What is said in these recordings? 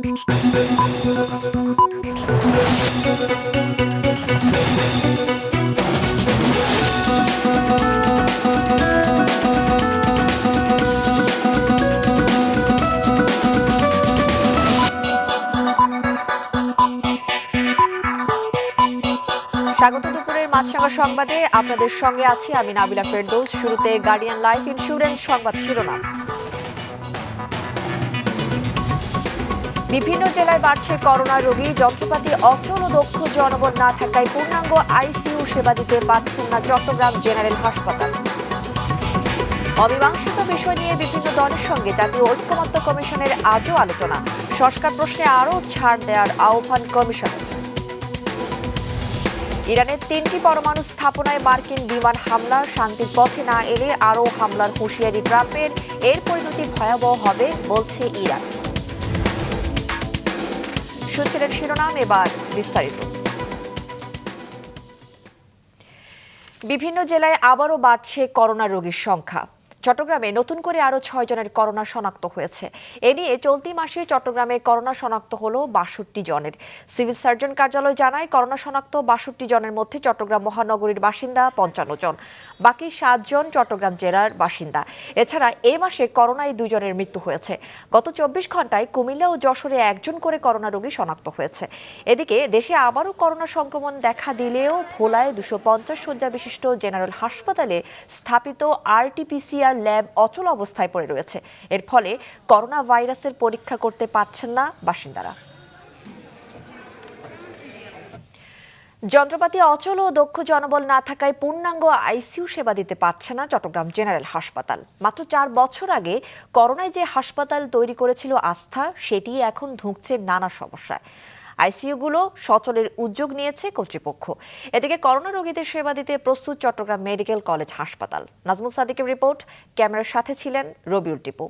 স্বাগত দুপুরের মাছরাঙা সংবাদে আপনাদের সঙ্গে আছি আমি নাবিলা ফেরদৌস। শুরুতে গার্ডিয়ান লাইফ ইন্স্যুরেন্স সংবাদ শিরোনাম। বিভিন্ন জেলায় বাড়ছে করোনা রোগী, যন্ত্রপাতি অচল ও দক্ষ জনবল না থাকায় পূর্ণাঙ্গ আইসিইউ সেবা দিতে পারছেন না চট্টগ্রাম জেনারেল হাসপাতাল। অমীমাংসিত বিষয় নিয়ে বিভিন্ন দলের সঙ্গে জাতীয় ঐক্যমত্য কমিশনের আজও আলোচনা, সংস্কার প্রশ্নে আরও ছাড় দেওয়ার আহ্বান কমিশনের। ইরানের 3টি পরমাণু স্থাপনায় মার্কিন বিমান হামলা, শান্তির পথে না এলে আরও হামলার হুঁশিয়ারি ট্রাম্পের, এর পরিণতি ভয়াবহ হবে বলছে ইরান। শুনছিলেন শিরোনাম, এবার বিস্তারিত। বিভিন্ন জেলায় আবারও বাড়ছে করোনা রোগীর সংখ্যা। চট্টগ্রামে নতুন করে আরও 6 জনের করোনা শনাক্ত হয়েছে। এ নিয়ে চলতি মাসে চট্টগ্রামে করোনা শনাক্ত হলো 62 জনের। সিভিল সার্জন কার্যালয় জানায়, করোনা শনাক্ত 62 জনের মধ্যে চট্টগ্রাম মহানগরীর বাসিন্দা 55 জন, বাকি 7 জন চট্টগ্রাম জেলার বাসিন্দা। এছাড়া এ মাসে করোনায় 2 জনের মৃত্যু হয়েছে। গত 24 ঘন্টায় কুমিল্লা ও যশোরে 1 জন করে করোনা রোগী শনাক্ত হয়েছে। এদিকে দেশে আবারও করোনা সংক্রমণ দেখা দিলেও ভোলায় 250 শয্যা বিশিষ্ট জেনারেল হাসপাতালে স্থাপিত আরটিপিসিআর ল্যাব অচল অবস্থায় পড়ে রয়েছে। এর ফলে করোনা ভাইরাসের পরীক্ষা করতে পারছেন না বাসিন্দারা। যন্ত্রপাতি অচল ও দক্ষ জনবল না থাকায় পূর্ণাঙ্গ আইসিইউ সেবা দিতে পারছে না চট্টগ্রাম জেনারেল হাসপাতাল। মাত্র 4 বছর আগে করোনায় যে হাসপাতাল তৈরি করেছিল আস্থা, সেটি এখন ধুঁকছে নানা সমস্যায়। আইসিইউগুলো সচলের উদ্যোগ নিয়েছে কর্তৃপক্ষ। এদিকে করোনা রোগীদের সেবা দিতে প্রস্তুত চট্টগ্রাম মেডিকেল কলেজ হাসপাতাল। নাজমুল সাদিকের রিপোর্ট, ক্যামেরার সাথে ছিলেন রবিউল টিপু।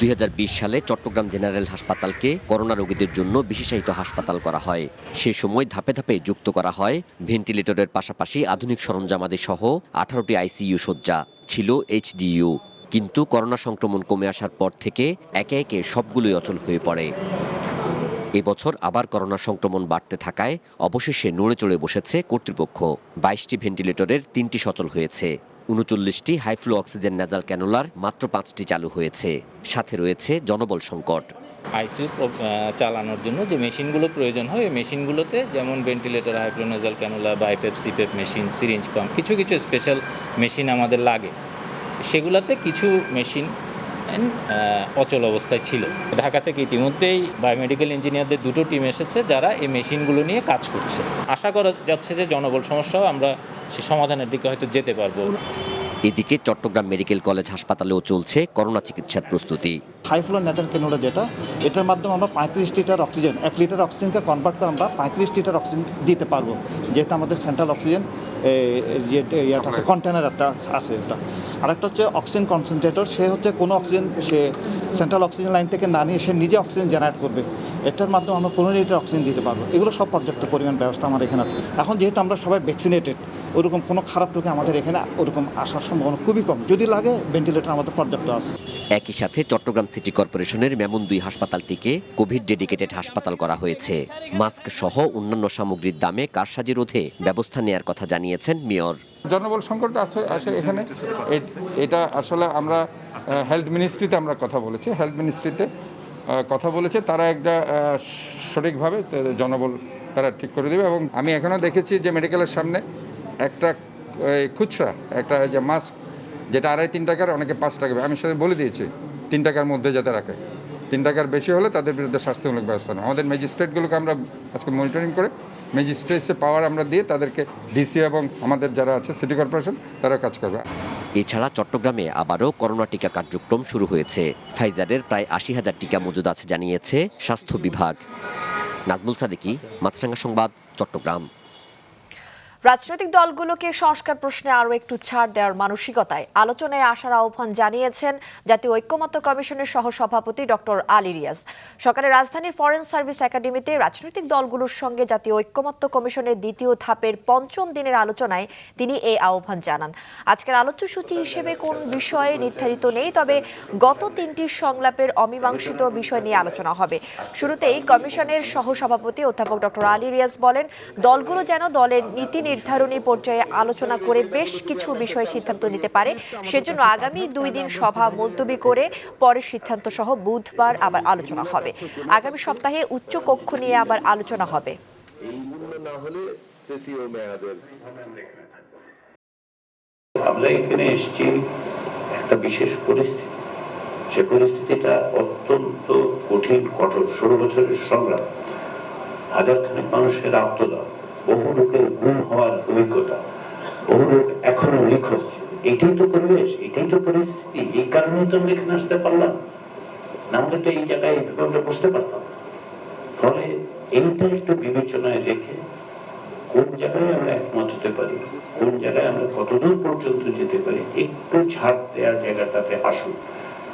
2020 সালে চট্টগ্রাম জেনারেল হাসপাতালকে করোনা রোগীদের জন্য বিশেষায়িত হাসপাতাল করা হয়। সে সময় ধাপে ধাপে যুক্ত করা হয় ভেন্টিলেটরের পাশাপাশি আধুনিক সরঞ্জামাদি সহ 18টি আইসিইউ শয্যা, ছিল এইচডিইউ। কিন্তু করোনা সংক্রমণ কমে আসার পর থেকে একে একে সবগুলোই অচল হয়ে পড়ে। এবছর আবার করোনা সংক্রমণ বাড়তে থাকায় অবশেষে নড়ে চড়ে বসেছে কর্তৃপক্ষ। 22টি ভেন্টিলেটরের 3টি সচল হয়েছে, 39টি হাইফ্লো অক্সিজেন নেজাল ক্যানুলার মাত্র 5টি চালু হয়েছে। সাথে রয়েছে জনবল সংকট। আইসিইউ চালানোর জন্য যে মেশিনগুলো প্রয়োজন হয়, এই মেশিনগুলোতে যেমন ventilator, high flow nasal cannula, BiPAP, সিপেপ machine, syringe pump, কিছু কিছু স্পেশাল মেশিন আমাদের লাগে। সেগুলোতে কিছু মেশিন অচল অবস্থায় ছিল। ঢাকা থেকে ইতিমধ্যেই বায়োমেডিক্যাল ইঞ্জিনিয়ারদের 2টো টিম এসেছে, যারা এই মেশিনগুলো নিয়ে কাজ করছে। আশা করা যাচ্ছে যে জনবল সমস্যাও আমরা সে সমাধানের দিকে হয়তো যেতে পারবো। এদিকে চট্টগ্রাম মেডিকেল কলেজ হাসপাতালেও চলছে করোনা চিকিৎসার প্রস্তুতি। হাইফ্লো নেজাল ক্যানুলা যেটা, এটার মাধ্যমে আমরা 35 লিটার অক্সিজেন, 1 লিটার অক্সিজেনকে কনভার্ট করে আমরা 35 লিটার অক্সিজেন দিতে পারবো, যেহেতু আমাদের সেন্ট্রাল অক্সিজেন যে ইয়াটা আছে, কন্টেনার একটা আছে। এটা আরেকটা হচ্ছে অক্সিজেন কনসেন্ট্রেটর, সে হচ্ছে কোনো অক্সিজেন সে সেন্ট্রাল অক্সিজেন লাইন থেকে না নিয়ে সে নিজে অক্সিজেন জেনারেট করবে। এটার মাধ্যমে আমরা 15 লিটার অক্সিজেন দিতে পারবো। এগুলো সব পর্যাপ্ত পরিমাণ ব্যবস্থা আমাদের এখানে আছে। এখন যেহেতু আমরা সবাই ভ্যাকসিনেটেড, ওরকম কোনো খারাপ রোগে আমাদের এখানে ওরকম আসার সম্ভাবনা খুবই কম। যদি লাগে ভেন্টিলেটর আমাদের পর্যাপ্ত আছে। একই সাথে চট্টগ্রাম সিটি কর্পোরেশনের মেমন 2 হাসপাতালটিকে কোভিড ডেডিকেটেড হাসপাতাল করা হয়েছে। মাস্ক সহ অন্যান্য সামগ্রীর দামে কারসাজি রোধে ব্যবস্থা নেওয়ার কথা জানিয়েছেন মেয়র। জনবল সংকট আসে এখানে, এটা আসলে আমরা হেলথ মিনিস্ট্রিতে আমরা কথা বলেছি, হেলথ মিনিস্ট্রিতে কথা বলেছে, তারা একটা সঠিকভাবে জনবল তারা ঠিক করে দেবে। এবং আমি এখনও দেখেছি যে মেডিকেলের সামনে একটা খুচরা একটা যে মাস্ক, যেটা 2.5-3 টাকার, অনেকে 5 টাকা, আমি সেটা বলে দিয়েছি 3 টাকার মধ্যে যাতে রাখে। 3 টাকার বেশি হলে তাদের বিরুদ্ধে শাস্তিমূলক ব্যবস্থা নেয়। আমাদের ম্যাজিস্ট্রেটগুলোকে আমরা আজকে মনিটরিং করে ম্যাজিস্ট্রেটসের পাওয়ার আমরা দিয়ে তাদেরকে ডিসি এবং আমাদের যারা আছে সিটি কর্পোরেশন তারা কাজ করবে। এছাড়া চট্টগ্রামে আবারও করোনা টিকা কার্যক্রম শুরু হয়েছে। ফাইজারের প্রায় 80,000 টিকা মজুদ আছে জানিয়েছে স্বাস্থ্য বিভাগ। নাজমুল সাদিকি, মাছরাঙা সংবাদ, চট্টগ্রাম। রাজনৈতিক দলগুলোকে সংস্কার প্রশ্নে আরও একটু ছাড় দেওয়ার মানসিকতায় আলোচনায় আসার আহ্বান জানিয়েছেন জাতীয় ঐক্যমত্য কমিশনের সহসভাপতি ডক্টর আলী রিয়াজ। সকালে রাজধানীর ফরেন সার্ভিস একাডেমিতে রাজনৈতিক দলগুলোর সঙ্গে জাতীয় ঐক্যমত্য কমিশনের দ্বিতীয় ধাপের পঞ্চম দিনের আলোচনায় তিনি এই আহ্বান জানান। আজকের আলোচ্যসূচি হিসেবে কোন বিষয়ে নির্ধারিত নেই, তবে গত তিনটি সংলাপের অমীমাংসিত বিষয় নিয়ে আলোচনা হবে। শুরুতেই কমিশনের সহসভাপতি অধ্যাপক ডক্টর আলী রিয়াজ বলেন, দলগুলো যেন দলের নীতি নির্ধারণী পর্যায়ে আলোচনা করে বেশ কিছু বিষয়ে সিদ্ধান্ত নিতে পারে, সেজন্য আগামী 2 দিন সভা মুলতবি করে পরে সিদ্ধান্ত সহ বুধবার আবার আলোচনা হবে। আগামী সপ্তাহে উচ্চ কক্ষ নিয়ে আবার আলোচনা হবে। আমরা এখানে এসেছি একটা বিশেষ পরিস্থিতি, সে পরিস্থিতিটা অত্যন্ত কঠিন, কঠোর। 16 বছরের সংগ্রাম, হাজার খানেক মানুষের আত্মদান, বহু লোকের গুম হওয়ার অভিজ্ঞতা, বহু লোক এখনো নিখোঁজ। এটাই তো পরিবেশ, এটাই তো পরিস্থিতি। এই কারণেই তো আমরা এখানে আসতে পারলাম, না হলে তো এই জায়গায় আমরা বুঝতে পারতাম। ফলে এইটা একটু বিবেচনায় রেখে কোন জায়গায় আমরা একমত হতে পারি, কোন জায়গায় আমরা কতদূর পর্যন্ত যেতে পারি, একটু ছাড় দেওয়ার জায়গাটাতে আসুন।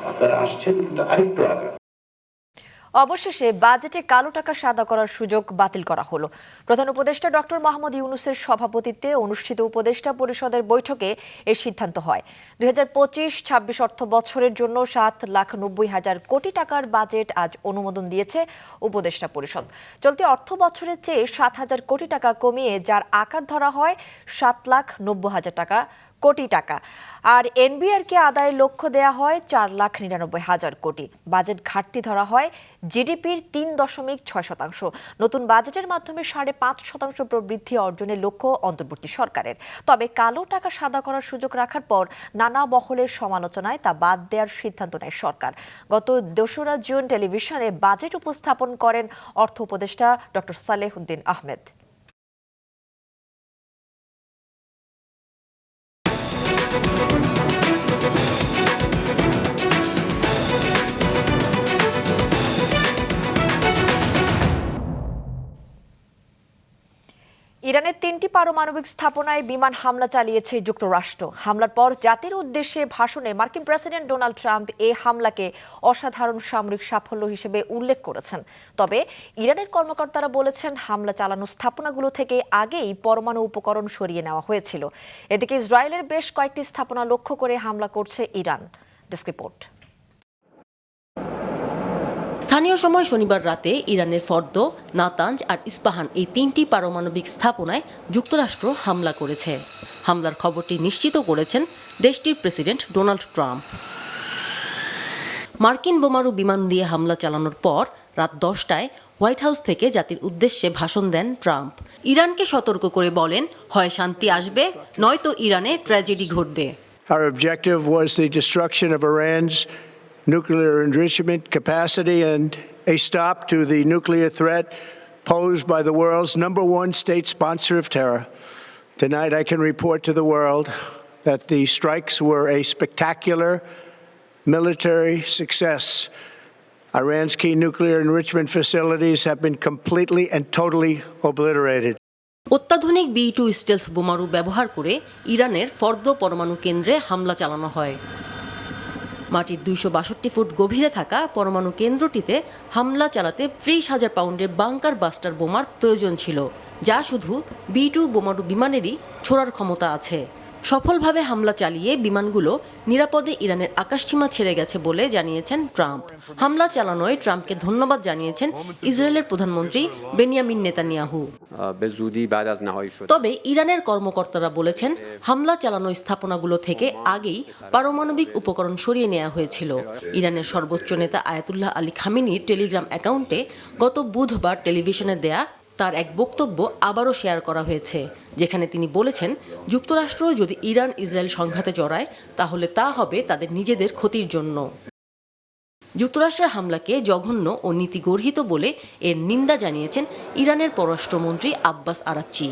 আপনারা আসছেন, কিন্তু আরেকটু আগান। অবশেষে বাজেটে কালো টাকা সাদা করার সুযোগ বাতিল করা হলো। প্রধান উপদেষ্টা ডক্টর মোহাম্মদ ইউনূসের সভাপতিত্বে অনুষ্ঠিত উপদেষ্টা পরিষদের বৈঠকে এর সিদ্ধান্ত হয়। 2025-26 অর্থ বছরের জন্য 7,90,000 কোটি টাকার বাজেট আজ অনুমোদন দিয়েছে উপদেষ্টা পরিষদ। চলতি অর্থ বছরের চেয়ে 7,000 কোটি টাকা কমিয়ে যার আকার ধরা হয় 7,90,000 কোটি টাকা। আর এনবিআরকে আদায়ের লক্ষ্য দেয়া হয় 4,99,000 কোটি। বাজেট ঘাটতি ধরা হয় জিডিপির 3.6%। নতুন বাজেটের মাধ্যমে 5.5% প্রবৃদ্ধি অর্জনের লক্ষ্য অন্তর্বর্তী সরকারের। তবে কালো টাকা সাদা করার সুযোগ রাখার পর নানা মহলের সমালোচনায় তা বাদ দেওয়ার সিদ্ধান্ত নেয় সরকার। গত 2রা জুন টেলিভিশনে বাজেট উপস্থাপন করেন অর্থ উপদেষ্টা ডক্টর সালেহুদ্দিন আহমেদ। ইরানের 3টি পারমাণবিক স্থাপনায় বিমান হামলা চালিয়েছে যুক্তরাষ্ট্র। হামলার পর জাতির উদ্দেশ্যে ভাষণে মার্কিন প্রেসিডেন্ট ডোনাল্ড ট্রাম্প এই হামলাকে অসাধারণ সামরিক সাফল্য হিসেবে উল্লেখ করেছেন। তবে ইরানের কর্মকর্তারা বলেছেন, হামলা চালানো স্থাপনাগুলো থেকে আগেই পরমাণু উপকরণ সরিয়ে নেওয়া হয়েছিল। এদিকে ইসরায়েলের বেশ কয়েকটি স্থাপনা লক্ষ্য করে হামলা করছে ইরান। Desk report. স্থানীয় সময় শনিবার রাতে ইরানের ফর্দ, নাতাঞ্জ আর ইস্পাহান এই 3টি পারমাণবিক স্থাপনায় যুক্তরাষ্ট্র হামলা করেছে। হামলার খবরটি নিশ্চিত করেছেন দেশটির প্রেসিডেন্ট ডোনাল্ড ট্রাম্প। মার্কিন বোমারু বিমান দিয়ে হামলা চালানোর পর রাত 10টায় হোয়াইট হাউস থেকে জাতির উদ্দেশ্যে ভাষণ দেন ট্রাম্প। ইরানকে সতর্ক করে বলেন, হয় শান্তি আসবে, নয়তো ইরানে ট্র্যাজেডি ঘটবে। Our objective was the destruction of Iran's nuclear enrichment capacity and a stop to the nuclear threat posed by the world's #1 state sponsor of terror. Tonight I can report to the world that the strikes were a spectacular military success. Iran's key nuclear enrichment facilities have been completely and totally obliterated. অত্যাধুনিক B-2 stealth বোমারু ব্যবহার করে ইরানের ফর্দ পরমাণু কেন্দ্রে হামলা চালানো হয়। মাটির 262 ফুট গভীরে থাকা পরমাণু কেন্দ্রটিতে হামলা চালাতে 30,000 পাউন্ডের বাংকার বাস্টার বোমার প্রয়োজন ছিল, যা শুধু B-2 বোমারু বিমানেরই ছোড়ার ক্ষমতা আছে। সফলভাবে হামলা চালিয়ে বিমানগুলো নিরাপদে ইরানের আকাশসীমা ছেড়ে গেছে বলে জানিয়েছেন ট্রাম্প। হামলা চালানোয় ট্রাম্পকে ধন্যবাদ জানিয়েছেন ইসরায়েলের প্রধানমন্ত্রী বেনিয়ামিন নেতানিয়াহু। তবে ইরানের কর্মকর্তারা বলেছেন, হামলা চালানো স্থাপনাগুলো থেকে আগেই পারমাণবিক উপকরণ সরিয়ে নেওয়া হয়েছিল। ইরানের সর্বোচ্চ নেতা আয়াতুল্লাহ আলী খামেনির টেলিগ্রাম অ্যাকাউন্টে গত বুধবার টেলিভিশনে দেয়া তার এক বক্তব্য আবারও শেয়ার করা হয়েছে, যেখানে তিনি বলেছেন, যুক্তরাষ্ট্র যদি ইরান ইসরায়েল সংঘাতে জড়ায় তাহলে তা হবে তাদের নিজেদের ক্ষতির জন্য। যুক্তরাষ্ট্রের হামলাকে জঘন্য ও নীতিগর্হিত বলে এর নিন্দা জানিয়েছেন ইরানের পররাষ্ট্রমন্ত্রী আব্বাস আরাকচি।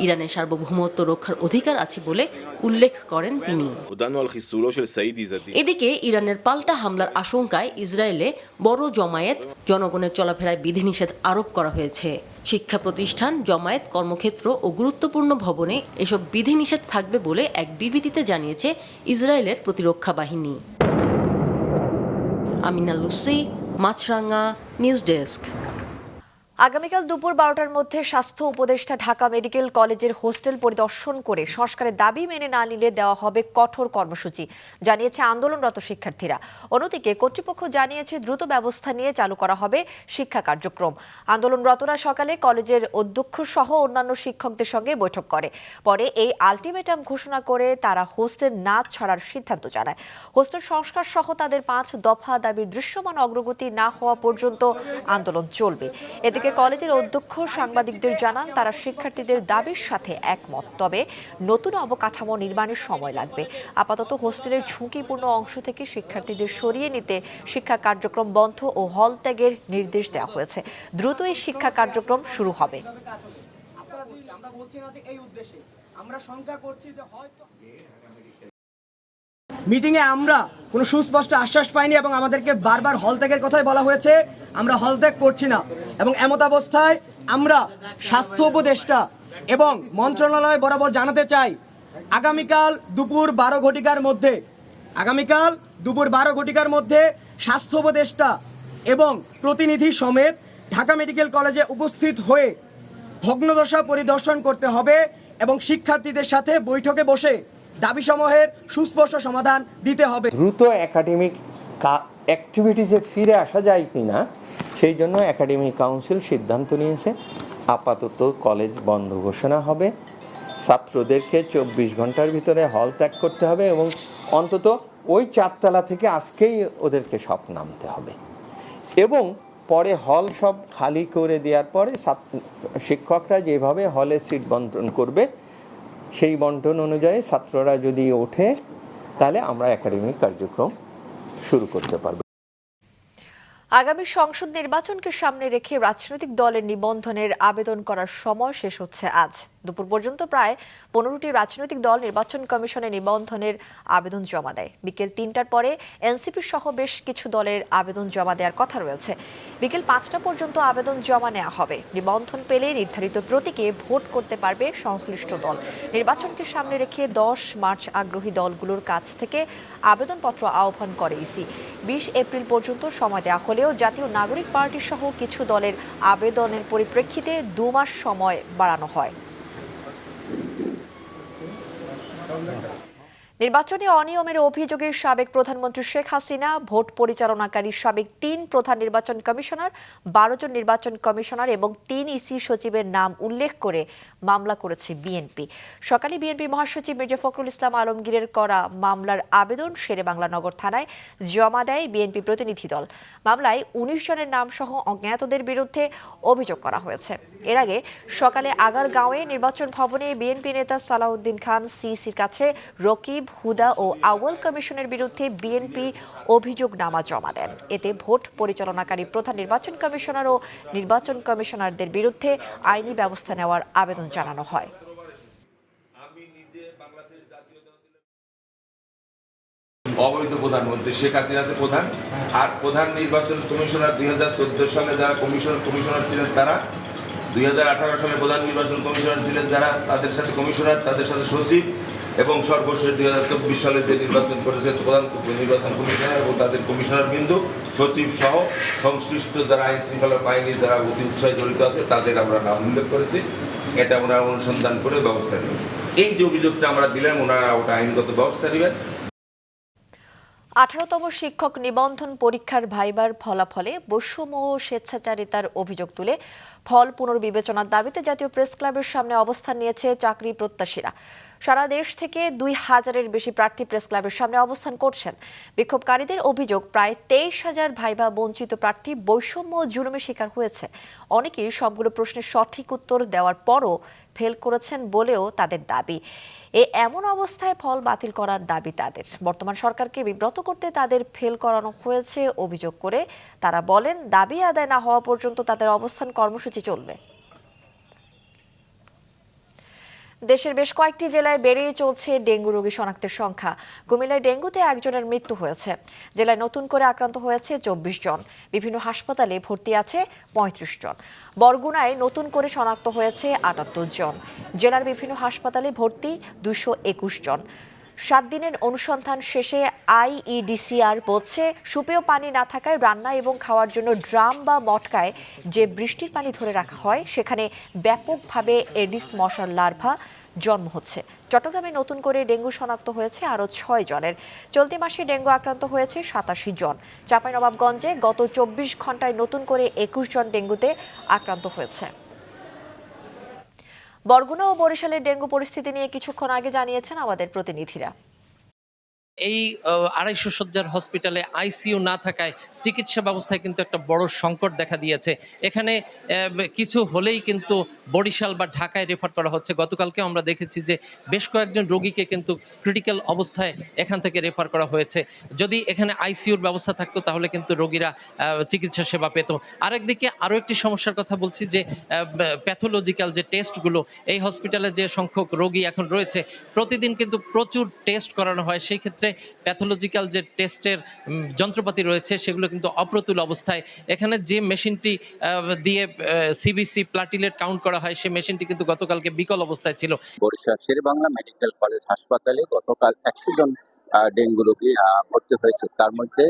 ইরানের সার্বভৌমত্ব রক্ষার অধিকার আছে বলে উল্লেখ করেন তিনি। এদিকে ইরানের পাল্টা হামলার আশঙ্কায় ইসরায়েলে বড় জমায়েত জনগণের চলাফেরায় বিধিনিষেধ আরোপ করা হয়েছে। শিক্ষা প্রতিষ্ঠান, জমায়েত, কর্মক্ষেত্র ও গুরুত্বপূর্ণ ভবনে এসব বিধিনিষেধ থাকবে বলে এক বিবৃতিতে জানিয়েছে ইসরায়েলের প্রতিরক্ষা বাহিনী। আমিনা লুসি, মাছরাঙ্গা, নিউজ ডেস্ক। আগামীকাল দুপুর 12টার মধ্যে স্বাস্থ্য উপদেষ্টা ঢাকা মেডিকেল কলেজের হোস্টেল পরিদর্শন করে সংস্কারের দাবি মেনে না নিলে দেওয়া হবে কঠোর কর্মসূচি, জানিয়েছে আন্দোলনরত শিক্ষার্থীরা। অন্যদিকে কর্তৃপক্ষ জানিয়েছে দ্রুত ব্যবস্থা নিয়ে চালু করা হবে শিক্ষা কার্যক্রম। আন্দোলনরতরা সকালে কলেজের অধ্যক্ষ সহ অন্যান্য শিক্ষকদের সঙ্গে বৈঠক করে। পরে এই আলটিমেটাম ঘোষণা করে তারা হোস্টেল না ছাড়ার সিদ্ধান্ত জানায়। হোস্টেল সংস্কার সহ তাদের 5 দফা দাবির দৃশ্যমান অগ্রগতি না হওয়া পর্যন্ত আন্দোলন চলবে। এদিকে কলেজের অধ্যক্ষ সাংবাদিকদের জানান তারা শিক্ষার্থীদের দাবির সাথে একমত, তবে নতুন অবকাঠামো নির্মাণের সময় লাগবে। আপাতত হোস্টেলের ঝুঁকিপূর্ণ অংশ থেকে শিক্ষার্থীদের সরিয়ে নিতে শিক্ষা কার্যক্রম বন্ধ ও হল ত্যাগের নির্দেশ দেওয়া হয়েছে। দ্রুতই শিক্ষা কার্যক্রম শুরু হবে। মিটিংয়ে আমরা কোনো সুস্পষ্ট আশ্বাস পাইনি এবং আমাদেরকে বারবার হল ত্যাগের কথাই বলা হয়েছে। আমরা হল ত্যাগ করছি না এবং এমত অবস্থায় আমরা স্বাস্থ্য উপদেষ্টা এবং মন্ত্রণালয় বরাবর জানাতে চাই আগামীকাল দুপুর 12 ঘটিকার মধ্যে স্বাস্থ্য উপদেষ্টা এবং প্রতিনিধি সমেত ঢাকা মেডিকেল কলেজে উপস্থিত হয়ে ভগ্নদশা পরিদর্শন করতে হবে এবং শিক্ষার্থীদের সাথে বৈঠকে বসে দাবিসমূহের সুস্পষ্ট সমাধান দিতে হবে। দ্রুত একাডেমিক অ্যাক্টিভিটিসে ফিরে আসা যায় কিনা সেই জন্য একাডেমিক কাউন্সিল সিদ্ধান্ত নিয়েছে আপাতত কলেজ বন্ধ ঘোষণা হবে। ছাত্রদেরকে 24 ঘন্টার ভিতরে হল ত্যাগ করতে হবে এবং অন্তত ওই 4 তলা থেকে আজকেই ওদেরকে সব নামতে হবে এবং পরে হল সব খালি করে দেওয়ার পরে শিক্ষকরা যেভাবে হলে সিট বন্টন করবে সেই বন্টন অনুযায়ী ছাত্ররা যদি ওঠে তাহলে আমরা একাডেমিক কার্যক্রম শুরু করতে পারব। আগামী সংসদ নির্বাচনকে সামনে রেখে রাজনৈতিক দলের নিবন্ধনের আবেদন করার সময় শেষ হচ্ছে আজ। দুপুর পর্যন্ত প্রায় 15টি রাজনৈতিক দল নির্বাচন কমিশনে নিবন্ধনের আবেদন জমা দেয়। বিকেল 3টার পরে এনসিপি সহ বেশ কিছু দলের আবেদন জমা দেওয়ার কথা রয়েছে। বিকেল 5টা পর্যন্ত আবেদন জমা নেওয়া হবে। নিবন্ধন পেলে নির্ধারিত প্রতীকে ভোট করতে পারবে সংশ্লিষ্ট দল। নির্বাচনকে সামনে রেখে 10 মার্চ আগ্রহী দলগুলোর কাছ থেকে আবেদনপত্র আহ্বান করে ইসি। 20 এপ্রিল পর্যন্ত সময় দেওয়া হলেও জাতীয় নাগরিক পার্টি সহ কিছু দলের আবেদনের পরিপ্রেক্ষিতে 2 মাস সময় বাড়ানো হয়। নির্বাচনে অনিয়মের অভিযোগে সাবেক প্রধানমন্ত্রী শেখ হাসিনা, ভোট পরিচালনাকারী সাবেক 3 প্রধান নির্বাচন কমিশনার, 12 জন নির্বাচন কমিশনার এবং 3 ইসি সচিবের নাম উল্লেখ করে মামলা করেছে বিএনপি। সকালে বিএনপি মহাসচিব মির্জা ফখরুল ইসলাম আলমগীরের করা মামলার আবেদন শেরেবাংলা নগর থানায় জমা দেয় বিএনপি প্রতিনিধি দল। মামলায় 19 জনের নাম সহ অজ্ঞাতদের বিরুদ্ধে অভিযোগ করা হয়েছে। এর আগে সকালে আগারগাঁওয়ে নির্বাচন ভবনে বিএনপি নেতা সালাউদ্দিন খান সিইসির কাছে রকিব, হুদা ও আউয়াল কমিশনের বিরুদ্ধে বিএনপি অভিযোগনামা জমা দেন। এতে ভোট পরিচালনাকারী প্রধান নির্বাচন কমিশনার ও নির্বাচন কমিশনারদের বিরুদ্ধে আইনি ব্যবস্থা নেওয়ার আবেদন জানানো হয়। অবৈধ প্রধানমন্ত্রী শেখ হাসিনা প্রধান আর প্রধান নির্বাচন কমিশনার 2014 সালে যারা কমিশনার ছিলেন তারা, 2018 সালে প্রধান নির্বাচন কমিশনার ছিলেন যারা, তাদের সাথে কমিশনার, তাদের সাথে সচিব এবং সর্বশেষ 2024 সালে যে নির্বাচন করেছে প্রধান নির্বাচন কমিশনার এবং তাদের কমিশনার বিন্দু সচিব সহ সংশ্লিষ্ট যারা আইন শৃঙ্খলা বাহিনী যারা অতি উৎসাহে জড়িত আছে তাদের আমরা নাম উল্লেখ করেছি। এটা ওনারা অনুসন্ধান করে ব্যবস্থা নেবেন। এই যে অভিযোগটা আমরা দিলাম ওনারা ওটা আইনগত ব্যবস্থা নেবেন। 18তম শিক্ষক নিবন্ধন পরীক্ষার ভাইবার ফলাফলে বৈষম্য ও স্বেচ্ছাচারিতার অভিযোগ তুলে ফল পুনর্বিবেচনার দাবিতে জাতীয় প্রেস ক্লাবের সামনে অবস্থান নিয়েছে চাকরি প্রত্যাশীরা। সারা দেশ থেকে 2000-এর বেশি প্রার্থী প্রেস ক্লাবের সামনে অবস্থান করছেন। বিক্ষোভকারীদের অভিযোগ প্রায় 23,000 ভাইবা বঞ্চিত প্রার্থী বৈষম্য ও জুলুমের শিকার হয়েছে। অনেকেই সবগুলো প্রশ্নের সঠিক উত্তর দেওয়ার পরও ফেল করেছেন বলেও তাদের দাবি। এমন অবস্থায় ফল বাতিল করার দাবি তাদের। বর্তমান সরকারকে বিব্রত করতে তাদের ফেল করানো হয়েছে অভিযোগ করে তারা বলেন, দাবি আদায় না হওয়া পর্যন্ত তাদের অবস্থান কর্মসূচি চলবে। দেশের বেশ কয়েকটি জেলায় বেড়েই চলছে ডেঙ্গু রোগী শনাক্তের সংখ্যা। কুমিল্লায় ডেঙ্গুতে একজনের মৃত্যু হয়েছে। জেলায় নতুন করে আক্রান্ত হয়েছে 24 জন। বিভিন্ন হাসপাতালে ভর্তি আছে 35 জন। বরগুনায় নতুন করে শনাক্ত হয়েছে 78 জন। জেলার বিভিন্ন হাসপাতালে ভর্তি 221 জন। 7 দিনের অনুসন্ধান শেষে আইইডিসিআর বলছে, সুপেয় পানি না থাকায় রান্না এবং খাওয়ার জন্য ড্রাম বা মটকায় যে বৃষ্টির পানি ধরে রাখা হয়, সেখানে ব্যাপকভাবে এডিস মশার লার্ভা জন্ম হচ্ছে। চট্টগ্রামে নতুন করে ডেঙ্গু শনাক্ত হয়েছে আরও 6 জনের। চলতি মাসে ডেঙ্গু আক্রান্ত হয়েছে 87 জন। চাঁপাইনবাবগঞ্জে গত 24 ঘন্টায় নতুন করে 21 জন ডেঙ্গুতে আক্রান্ত হয়েছে। বরগুনা ও বরিশালের ডেঙ্গু পরিস্থিতি নিয়ে কিছুক্ষণ আগে জানিয়েছেন আমাদের প্রতিনিধিরা। এই 250 শয্যার হসপিটালে আইসিইউ না থাকায় চিকিৎসা ব্যবস্থায় কিন্তু একটা বড় সংকট দেখা দিয়েছে। এখানে কিছু হলেই কিন্তু বরিশাল বা ঢাকায় রেফার করা হচ্ছে। গতকালকে আমরা দেখেছি যে বেশ কয়েকজন রোগীকে কিন্তু ক্রিটিক্যাল অবস্থায় এখান থেকে রেফার করা হয়েছে। যদি এখানে আইসিইউর ব্যবস্থা থাকতো তাহলে কিন্তু রোগীরা চিকিৎসা সেবা পেত। আরেকদিকে আরও একটি সমস্যার কথা বলছি যে প্যাথোলজিক্যাল যে টেস্টগুলো, এই হসপিটালে যে সংখ্যক রোগী এখন রয়েছে প্রতিদিন কিন্তু প্রচুর টেস্ট করানো হয়। সেই ক্ষেত্রে প্যাথোলজিক্যাল যে টেস্টের যন্ত্রপাতি রয়েছে সেগুলো কিন্তু অপ্রতুল অবস্থায়। এখানে যে মেশিনটি দিয়ে সিবিসি প্লাটিলেট কাউন্ট করা হয়, সেই মেশিনটি কিন্তু গতকালকে বিকল অবস্থায় ছিল। বরিশাল শেরেবাংলা মেডিকেল কলেজ হাসপাতালে গতকাল 100 জন ডেঙ্গু রোগী ভর্তি হয়েছে। তার মধ্যে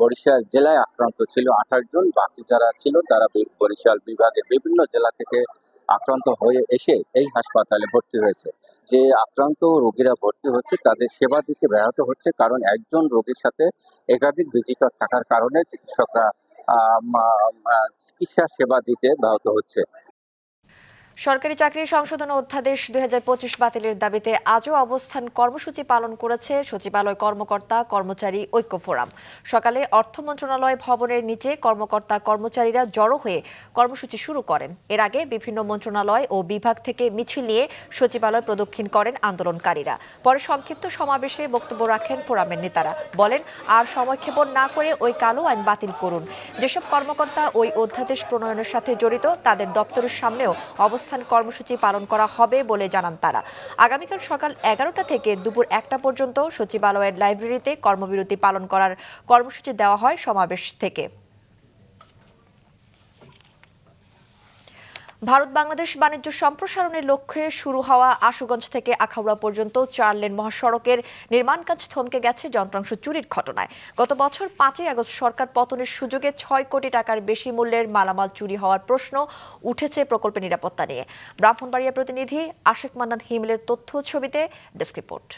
বরিশাল জেলায় আক্রান্ত ছিল 28 জন। বাকি যারা ছিল তারা বরিশাল বিভাগের বিভিন্ন জেলা থেকে আক্রান্ত হয়ে এসে এই হাসপাতালে ভর্তি হয়েছে। যে আক্রান্ত রোগীরা ভর্তি হচ্ছে তাদের সেবা দিতে ব্যাহত হচ্ছে, কারণ একজন রোগীর সাথে একাধিক ভিজিটর থাকার কারণে চিকিৎসকরা চিকিৎসা সেবা দিতে ব্যাহত হচ্ছে। সরকারি চাকরি সংশোধন অধ্যাদেশ 2025 বাতিলের দাবিতে আজও অবস্থান কর্মসূচি পালন করেছে সচিবালয় কর্মকর্তা কর্মচারী ঐক্য ফোরাম। সকালে অর্থ মন্ত্রণালয় ভবনের নিচে কর্মকর্তা কর্মচারীরা জড়ো হয়ে কর্মসূচি শুরু করেন। এর আগে বিভিন্ন মন্ত্রণালয় ও বিভাগ থেকে মিছিল নিয়ে সচিবালয় প্রদক্ষিণ করেন আন্দোলনকারীরা। পরে সংক্ষিপ্ত সমাবেশে বক্তব্য রাখেন ফোরামের নেতারা। বলেন, আর সময়ক্ষেপণ না করে ওই কালো আইন বাতিল করুন। যেসব কর্মকর্তা ওই অধ্যাদেশ প্রণয়নের সাথে জড়িত তাদের দপ্তরের সামনেও অবস্থান কর্মসূচি পালন করা হবে বলে জানান তারা। আগামীকাল সকাল 11টা থেকে দুপুর 1টা পর্যন্ত সচিবালয়ের লাইব্রেরিতে কর্মবিরতি পালন করার কর্মসূচি দেওয়া হয় সমাবেশ থেকে। ভারত বাংলাদেশ বাণিজ্য সম্প্রসারণের লক্ষ্যে শুরু হওয়া আশুগঞ্জ থেকে আখাউড়া পর্যন্ত 4 লেন মহাসড়কের নির্মাণ কাজ থমকে গেছে যন্ত্রাংশ চুরির ঘটনায়। গত বছর 5ই আগস্ট সরকার পতনের সুযোগে 6 কোটি টাকার বেশি মূল্যের মালামাল চুরি হওয়ার প্রশ্ন উঠেছে প্রকল্পের নিরাপত্তা নিয়ে। ব্রাহ্মণবাড়িয়া প্রতিনিধি আশেক মান্নান হিমেলের তথ্য ছবিতে ডেস্ক রিপোর্ট।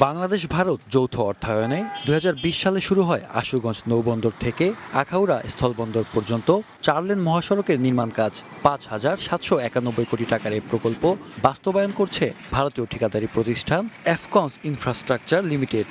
বাংলাদেশ ভারত যৌথ অর্থায়নে 2020 সালে শুরু হয় আশুগঞ্জ নৌবন্দর থেকে আখাউড়া স্থলবন্দর পর্যন্ত 4 লেন মহাসড়কের নির্মাণ কাজ। 5,791 কোটি টাকার এই প্রকল্প বাস্তবায়ন করছে ভারতীয় ঠিকাদারি প্রতিষ্ঠান এফকনস ইনফ্রাস্ট্রাকচার লিমিটেড।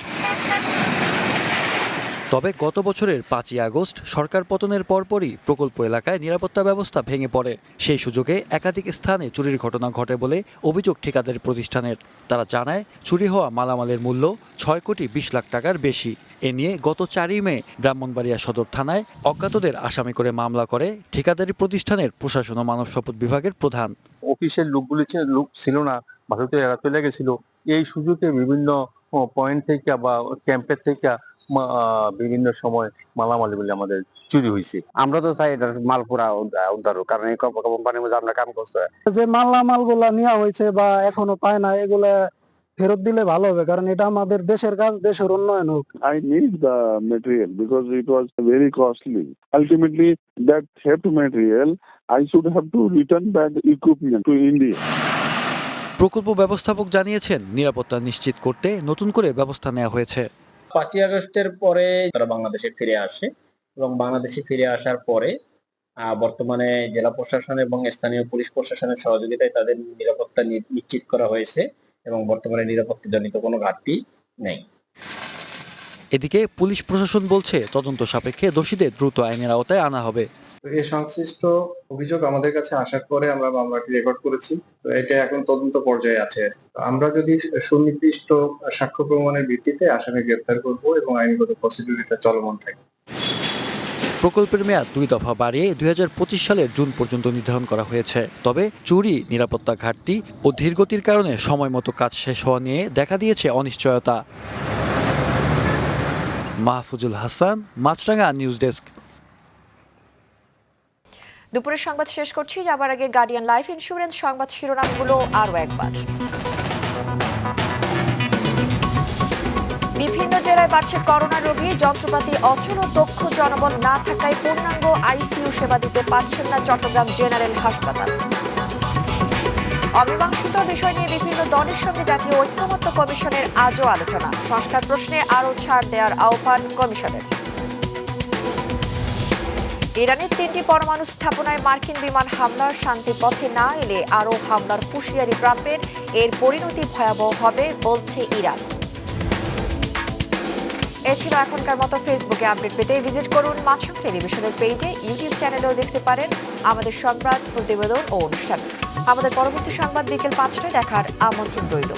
তবে গত বছরের 5ই আগস্ট সরকার পতনের পরপরই প্রকল্প এলাকায় নিরাপত্তা ব্যবস্থা ভেঙে পড়ে। সেই সুযোগে একাধিক স্থানে চুরির ঘটনা ঘটে বলে অভিযোগ ঠিকাদারি প্রতিষ্ঠানের। তারা জানায়, চুরি হওয়া মালামালের মূল্য 6 কোটি 20 লাখ টাকার বেশি। এ নিয়ে গত 4ই মে ব্রাহ্মণবাড়িয়া সদর থানায় অজ্ঞাতদের আসামি করে মামলা করে ঠিকাদারি প্রতিষ্ঠানের প্রশাসন ও মানব সম্পদ বিভাগের প্রধান। অফিসের লোক ছিল না, ভারতে এরা চলে গেছিল। এই সুযোগে বিভিন্ন পয়েন্ট থেকে বা ক্যাম্পের থেকে বিভিন্ন সময় মালামাল বলে আমাদের চুরি হয়েছে। আমরা তো চাই এটার মাল পুরা উদ্ধার, কারণ এই কোম্পানির মধ্যে আমরা কাম করতে যে মালামাল গুলা নেওয়া হয়েছে বা এখনো পায় না, এগুলা ফেরত দিলে ভালো হবে, কারণ এটা আমাদের দেশের কাজ, দেশের উন্নয়ন হোক। I need the material because it was very costly. Ultimately, that theft material, I should have to return back equipment to India. প্রকল্প ব্যবস্থাপক জানিয়েছেন, নিরাপত্তা নিশ্চিত করতে নতুন করে ব্যবস্থা নেওয়া হয়েছে। 5ই আগস্টের পরে তারা বাংলাদেশে ফিরে আসে এবং বাংলাদেশে ফিরে আসার পরে বর্তমানে জেলা প্রশাসন এবং স্থানীয় পুলিশ প্রশাসনের সহযোগিতায় তাদের নিরাপত্তা নিশ্চিত করা হয়েছে এবং বর্তমানে নিরাপত্তাজনিত কোনো ঘাটতি নেই। এদিকে পুলিশ প্রশাসন বলছে, তদন্ত সাপেক্ষে দোষীদের দ্রুত আইনের আওতায় আনা হবে। এই সংশ্লিষ্ট অভিযোগ আমাদের কাছে আসার পরে আমরা মামলাটি রেকর্ড করেছি। তো এটা এখন তদন্ত পর্যায়ে আছে। আমরা যদি সুনির্দিষ্ট সাক্ষ্য প্রমাণের ভিত্তিতে আসামি গ্রেফতার করব এবং আইনগত প্রসিডিউর এটা চলমান থাকে। প্রকল্পের মেয়াদ 2 দফা বাড়িয়ে 2025 সালের জুন পর্যন্ত নির্ধারণ করা হয়েছে। তবে চুরি, নিরাপত্তা ঘাটতি ও ধীরগতির কারণে সময় মতো কাজ শেষ হওয়া নিয়ে দেখা দিয়েছে অনিশ্চয়তা। মাহফুজুল হাসান, মাছরাঙা নিউজ ডেস্ক। দুপুরের সংবাদ শেষ করছি, যাবার আগে গার্ডিয়ান লাইফ ইন্স্যুরেন্স সংবাদ শিরোনামগুলো আরও একবার। বিভিন্ন জেলায় বাড়ছে করোনা রোগী, যন্ত্রপাতি অচল ও দক্ষ জনবল না থাকায় পূর্ণাঙ্গ আইসিইউ সেবা দিতে পারছেন না চট্টগ্রাম জেনারেল হাসপাতাল। অমীমাংসিত বিষয় নিয়ে বিভিন্ন দলের সঙ্গে জাতীয় ঐক্যমত্য কমিশনের আজও আলোচনা, সংস্কার প্রশ্নে আরও ছাড় দেওয়ার আহ্বান কমিশনের। ইরানের 3টি পরমাণু স্থাপনায় মার্কিন বিমান হামলার শান্তি পথে না এলে আরও হামলার হুঁশিয়ারি ট্রাম্পের, এর পরিণতি ভয়াবহ হবে বলছে ইরান। এ ছিল এখনকার মতো। ফেসবুকে আপডেট পেতে ভিজিট করুন মাছরাঙা টেলিভিশনের পেজে, ইউটিউব চ্যানেলেও দেখতে পারেন আমাদের সংবাদ, প্রতিবেদন ও অনুষ্ঠান। আমাদের পরবর্তী সংবাদ বিকেল 5টায় দেখার আমন্ত্রণ রইল।